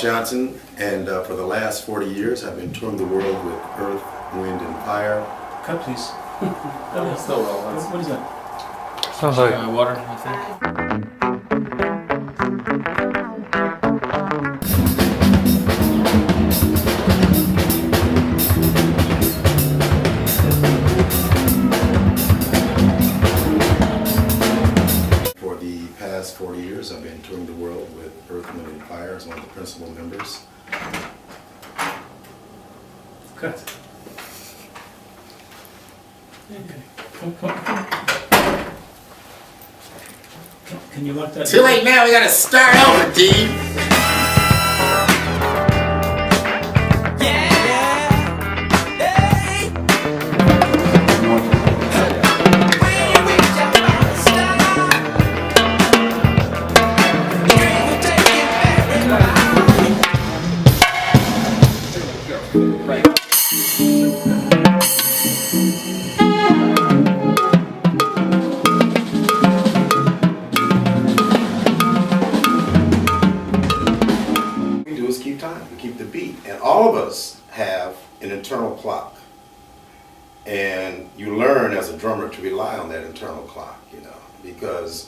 Johnson, and for the last 40 years I've been touring the world with Earth, Wind, and Fire. Cut, please. It's still rolling. What is that? Sounds like Water, I think. For the past 40 years I've been touring the world with Earth, Wind, and Fire as one of the principal members. Cut. Can you lock that? Too late now, we gotta start over, D. Keep time, we keep the beat, and all of us have an internal clock, and you learn as a drummer to rely on that internal clock, because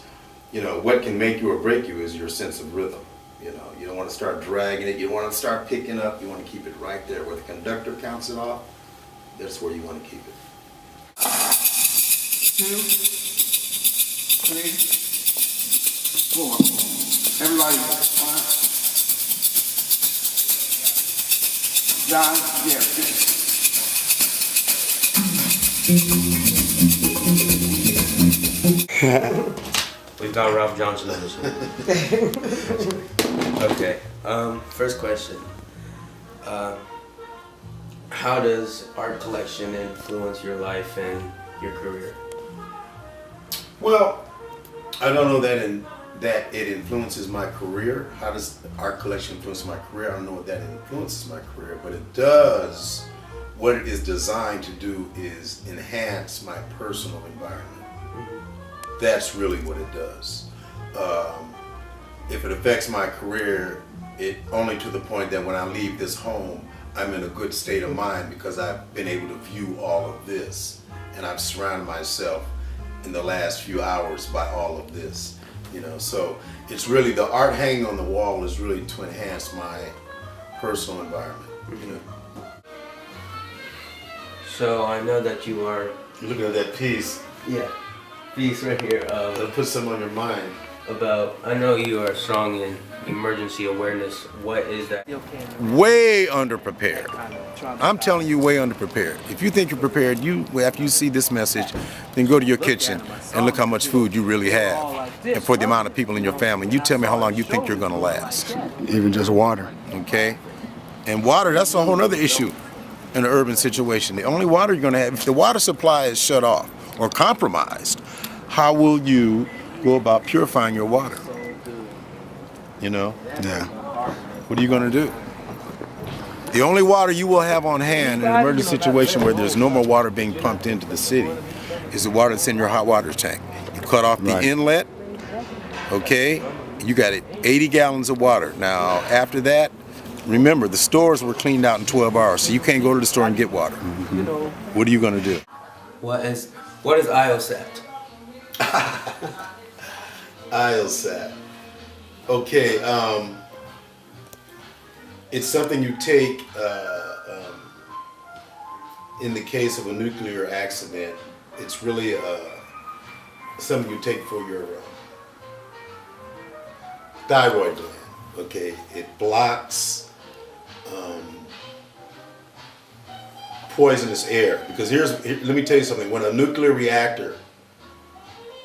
what can make you or break you is your sense of rhythm. You don't want to start dragging it, you don't want to start picking up, you want to keep it right there where the conductor counts it off. That's where you want to keep it. 2, 3, 4. Everybody. John, yeah. we've got Ralph Johnson on this one. Okay. First question. How does art collection influence your life and your career? Well, I don't know that it influences my career. How does art collection influence my career? I don't know that it influences my career, but it does. What it is designed to do is enhance my personal environment. That's really what it does. If it affects my career, it only to the point that when I leave this home, I'm in a good state of mind because I've been able to view all of this, and I've surrounded myself in the last few hours by all of this. So it's really, the art hanging on the wall is really to enhance my personal environment. So I know that you are. You're looking at that piece. Yeah, piece right here. That'll put something on your mind. I know you are strong in emergency awareness. What is that? Way underprepared. I'm telling you, way underprepared. If you think you're prepared, after you see this message, then go to your kitchen and look how much food you really have, and for the amount of people in your family. You tell me how long you think you're going to last. Even just water. Okay? And water, that's a whole other issue in an urban situation. The only water you're going to have, if the water supply is shut off or compromised, how will you go about purifying your water? Yeah. What are you going to do? The only water you will have on hand in an emergency situation where there's no more water being pumped into the city is the water that's in your hot water tank. You cut off the inlet, okay? You got 80 gallons of water. Now, after that, remember, the stores were cleaned out in 12 hours, so you can't go to the store and get water. What are you going to do? What is IOSAT? IOSAT. Okay, it's something you take in the case of a nuclear accident. It's really something you take for your thyroid gland. Okay, it blocks poisonous air. Because let me tell you something. When a nuclear reactor,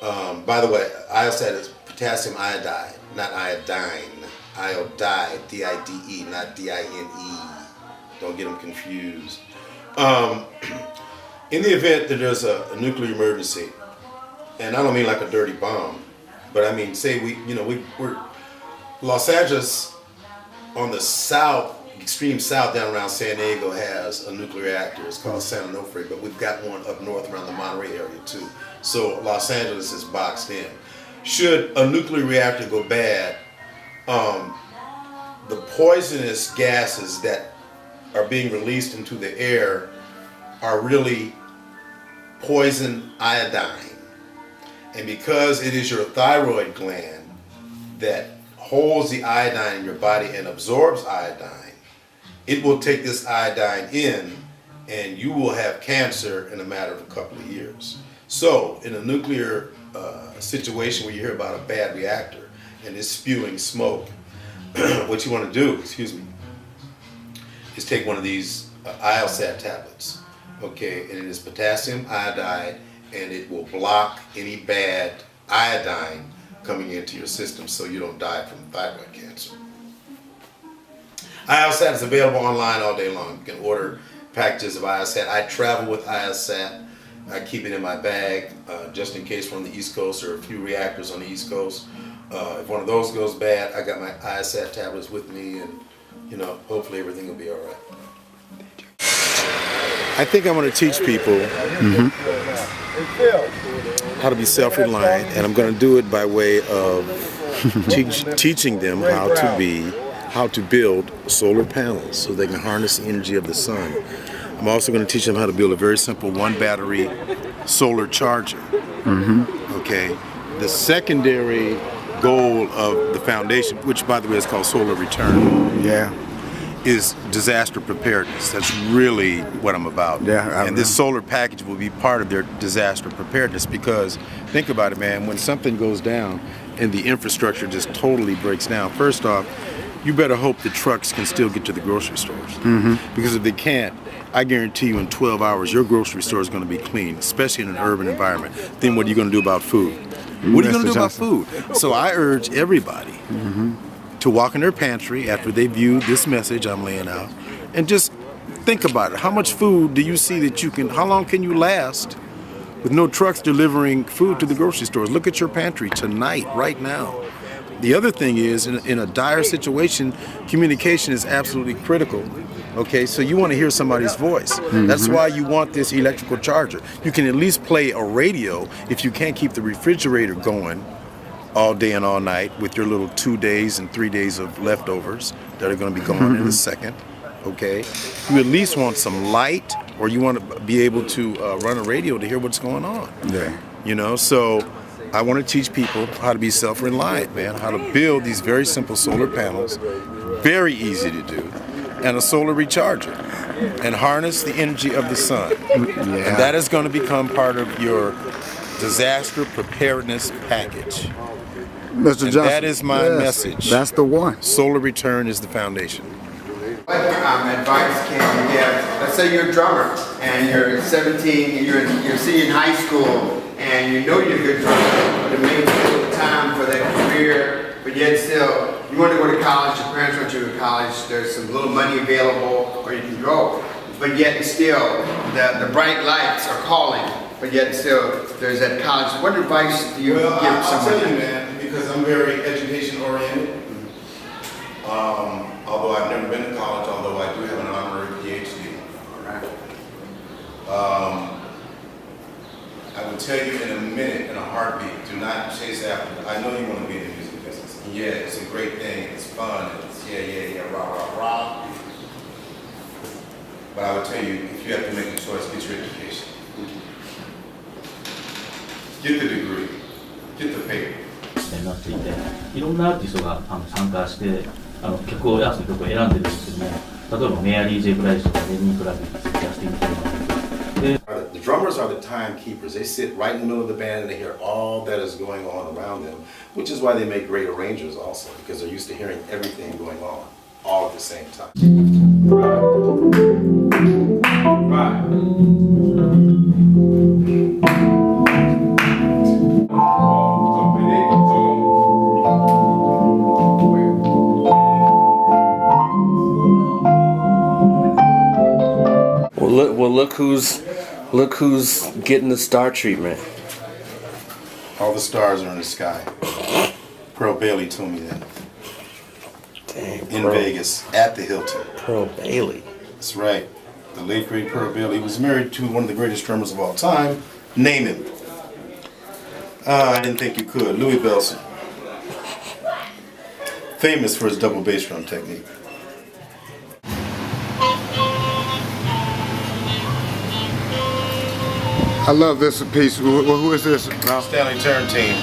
by the way, IOSAT is potassium iodide, not iodine. Iodide, D-I-D-E, not D-I-N-E. Don't get them confused. In the event that there's a nuclear emergency, and I don't mean like a dirty bomb, but I mean, say we're Los Angeles on the south, extreme south down around San Diego has a nuclear reactor. It's called San Onofre, but we've got one up north around the Monterey area too. So Los Angeles is boxed in. Should a nuclear reactor go bad, the poisonous gases that are being released into the air are really poison iodine. And because it is your thyroid gland that holds the iodine in your body and absorbs iodine, it will take this iodine in and you will have cancer in a matter of a couple of years. So in a nuclear situation where you hear about a bad reactor and it's spewing smoke, what you want to do, excuse me, is take one of these ILSAT tablets, okay, and it is potassium iodide, and it will block any bad iodine coming into your system so you don't die from thyroid cancer. ILSAT is available online all day long. You can order packages of ILSAT. I travel with ILSAT. I keep it in my bag just in case we're on the East Coast or a few reactors on the East Coast. If one of those goes bad, I got my ILSAT tablets with me, and you know, hopefully everything will be all right. I think I'm going to teach people how to be self-reliant, and I'm going to do it by way of teaching them how to build solar panels so they can harness the energy of the sun. I'm also going to teach them how to build a very simple one-battery solar charger. Okay. The secondary goal of the foundation, which by the way is called solar return, is disaster preparedness. That's really what I'm about. And this solar package will be part of their disaster preparedness, because think about it, man, when something goes down and the infrastructure just totally breaks down, first off, you better hope the trucks can still get to the grocery stores. Because if they can't, I guarantee you in 12 hours your grocery store is going to be clean, especially in an urban environment. Then what are you going to do about food? What are you going to do about food? So I urge everybody to walk in their pantry after they view this message I'm laying out and just think about it. How much food do you see that you can, how long can you last with no trucks delivering food to the grocery stores? Look at your pantry tonight, right now. The other thing is, in a dire situation, communication is absolutely critical. Okay, so you want to hear somebody's voice. That's why you want this electrical charger. You can at least play a radio if you can't keep the refrigerator going all day and all night with your little 2 days and 3 days of leftovers that are going to be gone in a second. Okay, you at least want some light, or you want to be able to run a radio to hear what's going on. You know, so I want to teach people how to be self-reliant, man, how to build these very simple solar panels, very easy to do, and a solar recharger, and harness the energy of the sun. And that is going to become part of your disaster preparedness package. Mr. Johnson, that is my message. That's the one. Solar return is the foundation. What advice can you give? Let's say you're a drummer and you're 17, you're senior in high school, and you know you're a good drummer, but it may take time for that career, but yet still, you want to go to college, your parents want you to go to college, there's some little money available, or you can go, but yet still, the bright lights are calling, but yet still, there's that college. What advice do you give someone? I'll tell you, man, because I'm very education-oriented. Although I've never been to college, although I do have an honorary PhD. I will tell you in a minute, in a heartbeat, do not chase after it. I know you want to be in the music business. Yeah, it's a great thing, it's fun, it's yeah, rah, rah, rah. But I would tell you, if you have to make a choice, get your education. Get the degree, get the paper. になっていて、いろんなアーティストが参加して曲をアーティストの曲を選んでるんですけども、例えばメアリー・ジェイ・ブライスとかレニー・クラビッツ、ジャスティン・ティンバー。 The drummers are the timekeepers. They sit right in the middle of the band and they hear all that is going on around them, which is why they make great arrangers also, because they're used to hearing everything going on all at the same time. Well, look who's getting the star treatment. All the stars are in the sky. Pearl Bailey told me that. Dang, in Vegas at the Hilton. Pearl Bailey. That's right. The late great Pearl Bailey was married to one of the greatest drummers of all time. Name him. I didn't think you could. Louis Bellson. famous for his double bass drum technique. I love this piece. Who is this? Stanley Turrentine,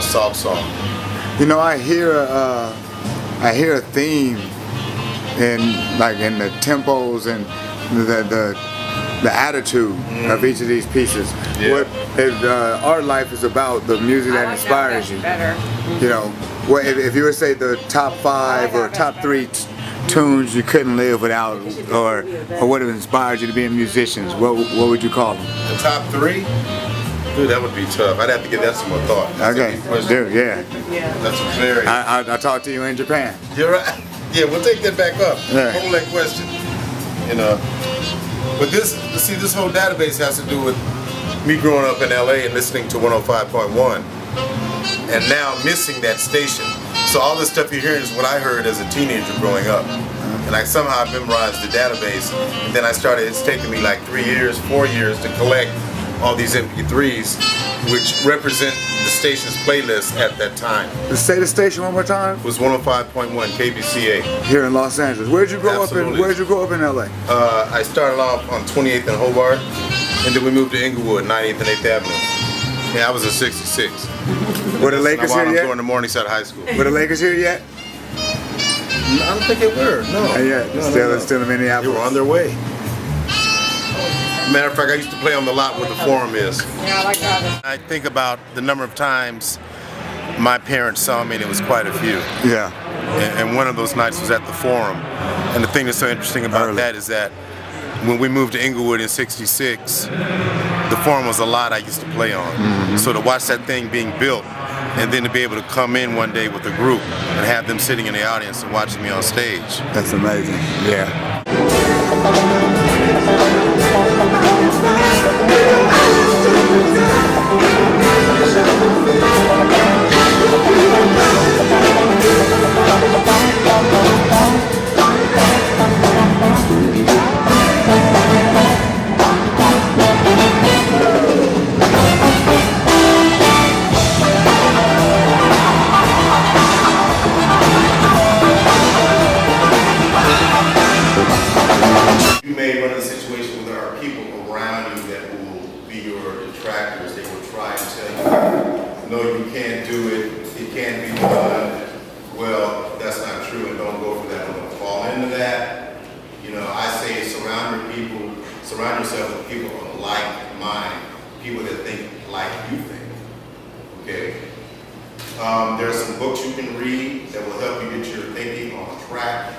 Salt Song. You know, I hear a theme in the tempos and the attitude of each of these pieces. Yeah. What Art Life is about, the music that inspires you. Better. You know, what if you were to say the top 5 or top 3 tunes you couldn't live without, or what have inspired you to be a musician, what would you call them? The top 3? Dude, that would be tough. I'd have to give that some more thought. Okay, dude, yeah. That's a very... I talked to you in Japan. You're right. Yeah, we'll take that back up. Yeah. Hold that question. You know, but this whole database has to do with me growing up in LA and listening to 105.1, and now missing that station. So all this stuff you're hearing is what I heard as a teenager growing up. And I somehow memorized the database, and then it's taken me like 3 years, 4 years to collect all these MP3s, which represent the station's playlist at that time. Say the station one more time. It was 105.1 KBCA. Here in Los Angeles. Where'd you grow Absolutely. up in LA? I started off on 28th and Hobart, and then we moved to Inglewood, 98th and 8th Avenue. Yeah, I was in 66. Were the Lakers here I'm yet? going to Morningside High School. Were the Lakers here yet? I don't think they were, no. Yeah, still in Minneapolis. They were on their way. Matter of fact, I used to play on the lot where the Forum is. Yeah, I like that. I think about the number of times my parents saw me, and it was quite a few. Yeah. And one of those nights was at the Forum. And the thing that's so interesting about that is that when we moved to Inglewood in '66, the Forum was a lot I used to play on. Mm-hmm. So to watch that thing being built, and then to be able to come in one day with a group and have them sitting in the audience and watching me on stage. That's amazing. Yeah. You may run into a situation where there are people around you that will be your detractors. They will try and tell you, no, you can't do it, it can't be done. Well, that's not true, and don't go for that. Don't fall into that. You know, I say surround yourself with people of like mind, people that think like you think. Okay? There are some books you can read that will help you get your thinking on track.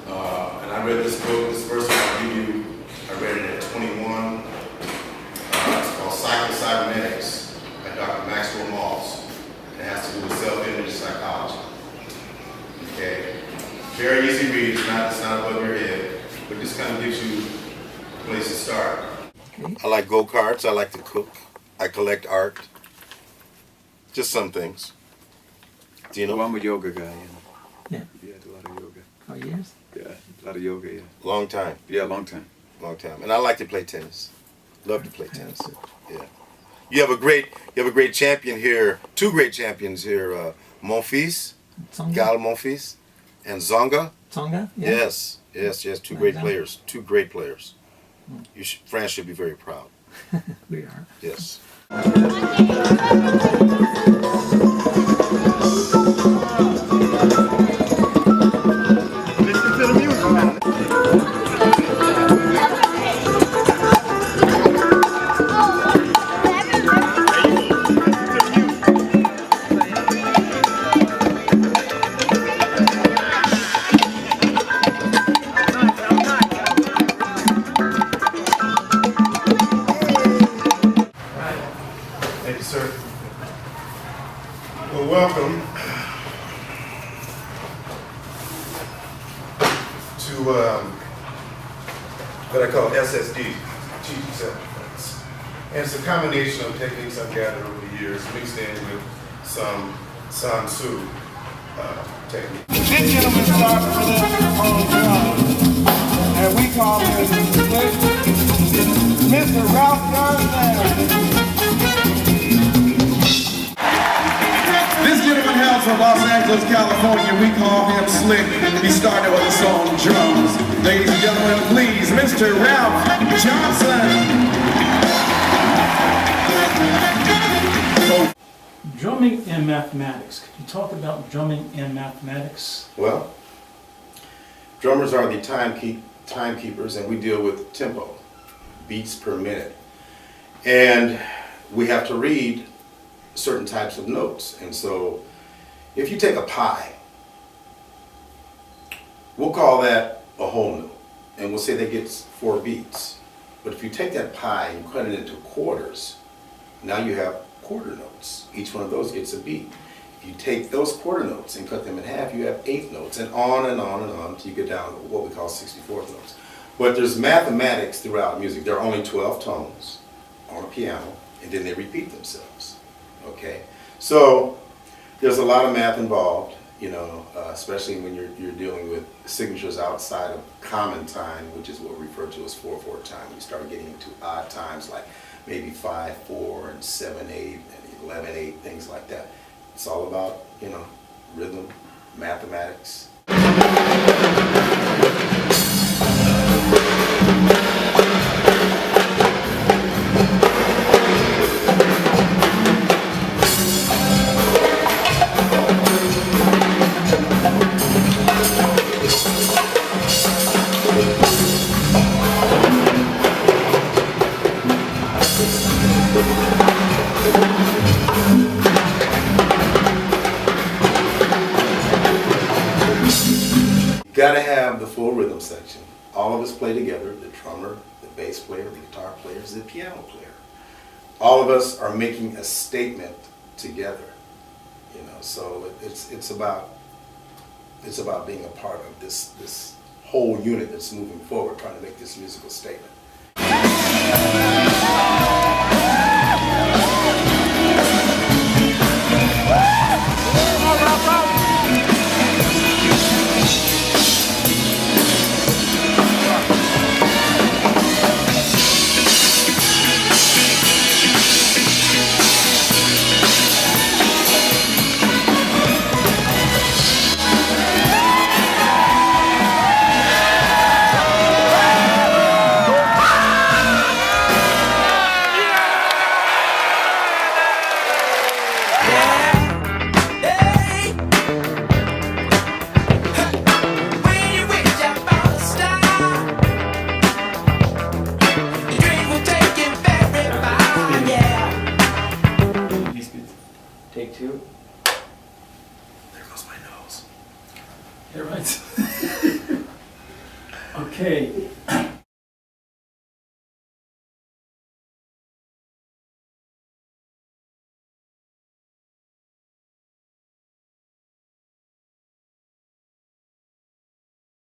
And I read this book, this first one I'll give you, I read it at 21. It's called Psycho-Cybernetics by Dr. Maxwell Maltz. It has to do with self-image psychology. Okay? Very easy read, it's not above your head, but this kind of gives you a place to start. I like go-karts, I like to cook, I collect art. Just some things. Do you know? Well, I'm a yoga guy, Yeah. Yeah, I do a lot of yoga. Oh, yes? Yeah, a lot of yoga, yeah. Long time. Yeah, long time. Long time. And I like to play tennis. Love to play tennis. Yeah. You have a great champion here, 2 great champions here, Monfils, Tsonga? Gal Monfils, and Zonga. Tsonga? Yeah. Yes, 2 great players. 2 great players. France should be very proud. We are. Yes. Listen to the music now. Thank you, sir. Well, welcome to what I call SSD, teaching self-defense. And it's a combination of techniques I've gathered over the years, mixed in with some Sun Tzu technique. This gentleman started with us on drums, and we call him Mr. Ralph Johnson. This gentleman Angeles, California, we call him Slick. He started with a song, Drums. Ladies and gentlemen, please, Mr. Ralph Johnson. Drumming and mathematics. Could you talk about drumming and mathematics? Well, drummers are the timekeepers, and we deal with tempo, beats per minute. And we have to read certain types of notes. And so if you take a pie, we'll call that a whole note, and we'll say that gets 4 beats. But if you take that pie and cut it into quarters, now you have quarter notes. Each one of those gets a beat. If you take those quarter notes and cut them in half, you have 8 notes, and on and on and on until you get down to what we call 64th notes. But there's mathematics throughout music. There are only 12 tones on a piano, and then they repeat themselves. Okay? So there's a lot of math involved, you know, especially when you're dealing with signatures outside of common time, which is what we refer to as 4/4 time. You start getting into odd times like maybe 5/4 and 7/8 and 11/8, things like that. It's all about, you know, rhythm, mathematics. Gotta have the full rhythm section. All of us play together, the drummer, the bass player, the guitar player, the piano player. All of us are making a statement together, you know, so it's about being a part of this whole unit that's moving forward, trying to make this musical statement. Take 2. There goes my nose. Yeah, right. Okay.